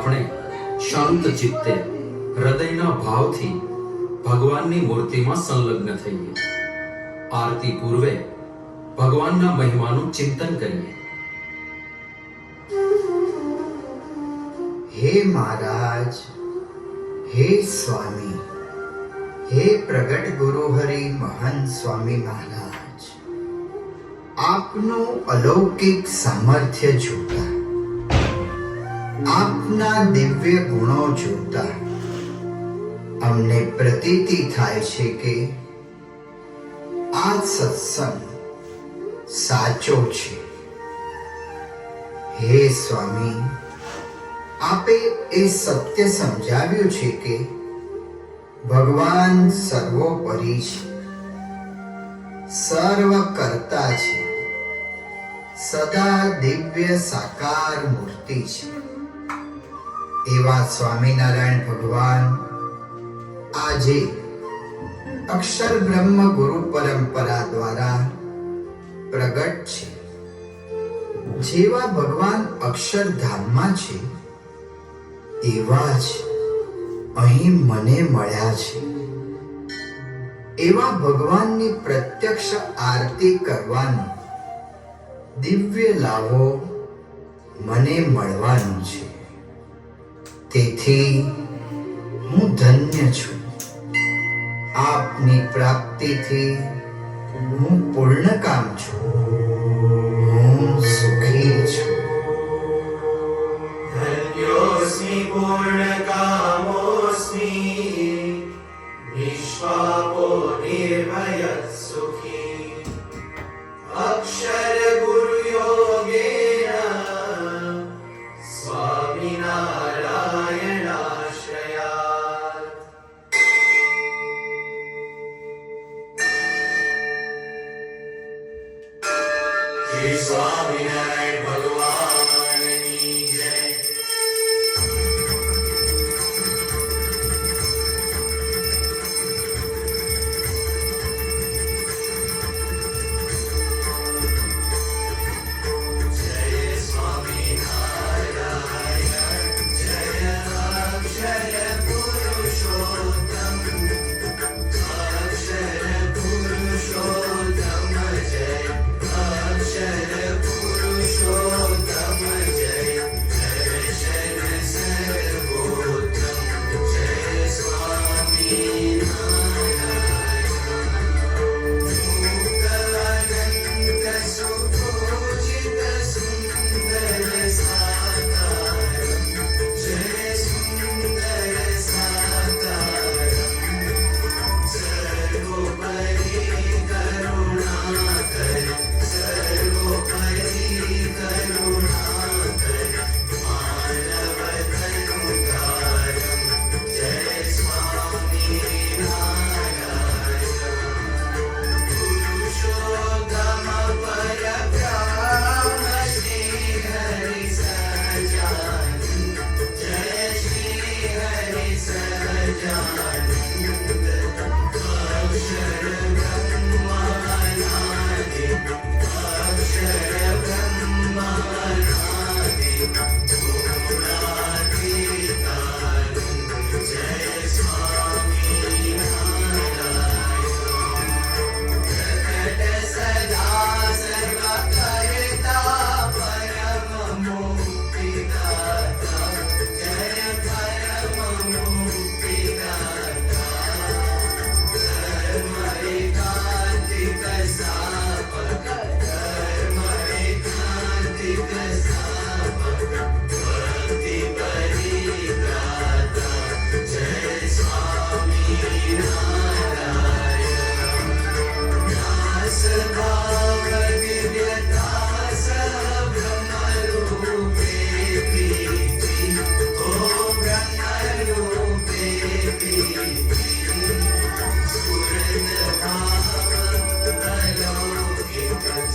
આપણે શાંત ચિત્તે હૃદયના ભાવથી ભગવાનની મૂર્તિમાં સંલગ્ન થઈએ. આરતી પૂર્વે ભગવાનના મહિમાનું ચિંતન કરીએ. હે મહારાજ, હે સ્વામી, હે પ્રગટ ગુરુ હરિ મહંત સ્વામી મહારાજ, આપનું અલૌકિક સામર્થ્ય જોતા, આપના દિવ્ય ગુણો જોતા અમને પ્રતીતિ થાય છે કે આ સત્સંગ સાચો છે. હે સ્વામી, આપે એ સત્ય સમજાવ્યું છે કે ભગવાન સર્વોપરી છે, સર્વ કરતા છે, સદા દિવ્ય સાકાર મૂર્તિ છે. એવા સ્વામિનારાયણ ભગવાન આજે અક્ષર બ્રહ્મ ગુરુ પરંપરા દ્વારા પ્રગટ છે. જેવા ભગવાન અક્ષરધામમાં છે એવા જ અહીં મને મળ્યા છે. એવા ભગવાનની પ્રત્યક્ષ આરતી કરવાનો દિવ્ય લાભો મને મળવાનો છે. તેથી હું ધન્ય છું. આપની પ્રાપ્તિથી હું પૂર્ણકામ છું. હું સુખી છું. धन्योऽस्मि पूर्णकामोऽस्मि निष्पापो निर्भयः सुखी अक्षर गुरुयोगेन स्वामिनारायणाश्रयात्. श्री स्वामिनारायण भगवाननी जय.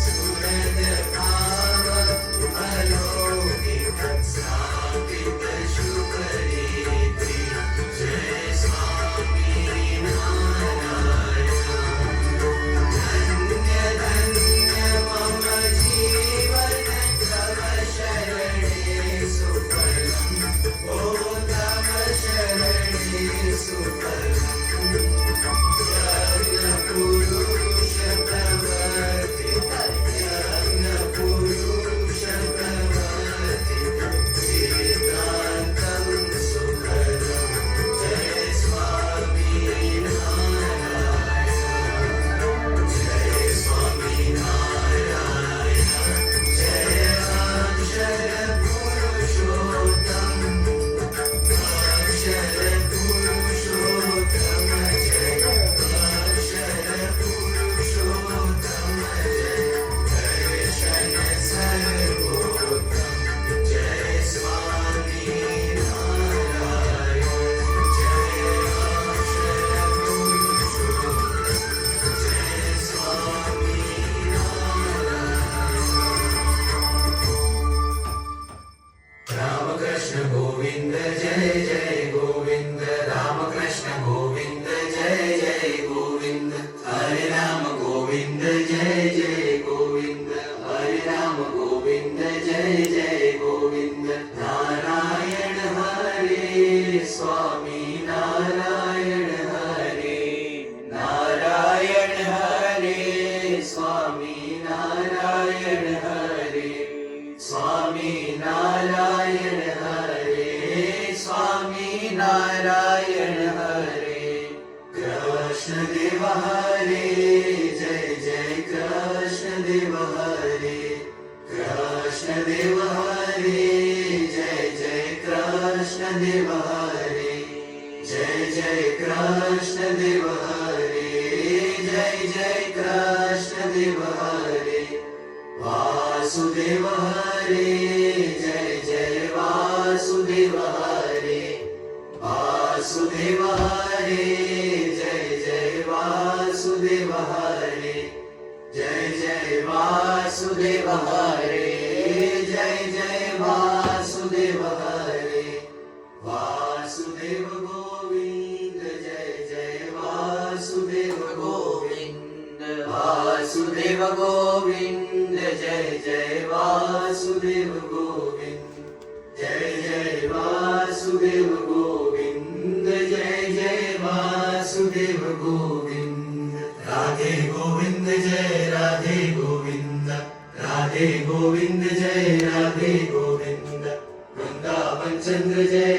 Surad Bhava Alokika Swami Narayan हरे स्वामी नारायण हरे कृष्ण देव हरे जय जय कृष्ण देव हरे कृष्ण देव हरे जय जय कृष्ण देव हरे जय जय कृष्ण देव हरे जय जय कृष्ण देव हरे वासुदेव हरे जय जय वासुदेव हरे वासुदेव हरे जय जय वासुदेव हरे जय जय वासुदेव हरे जय जय वासुदेव हरे वासुदेव गोविंद जय जय वासुदेव गोविंद वासुदेव गोविंद जय जय वासुदेव गोविंद जय जय वासुदेव गोविंद जय जय वासुदेव गोविंद राधे गोविंद जय राधे गोविंद राधे गोविंद जय राधे गोविंद वृंदावन चंद्र जय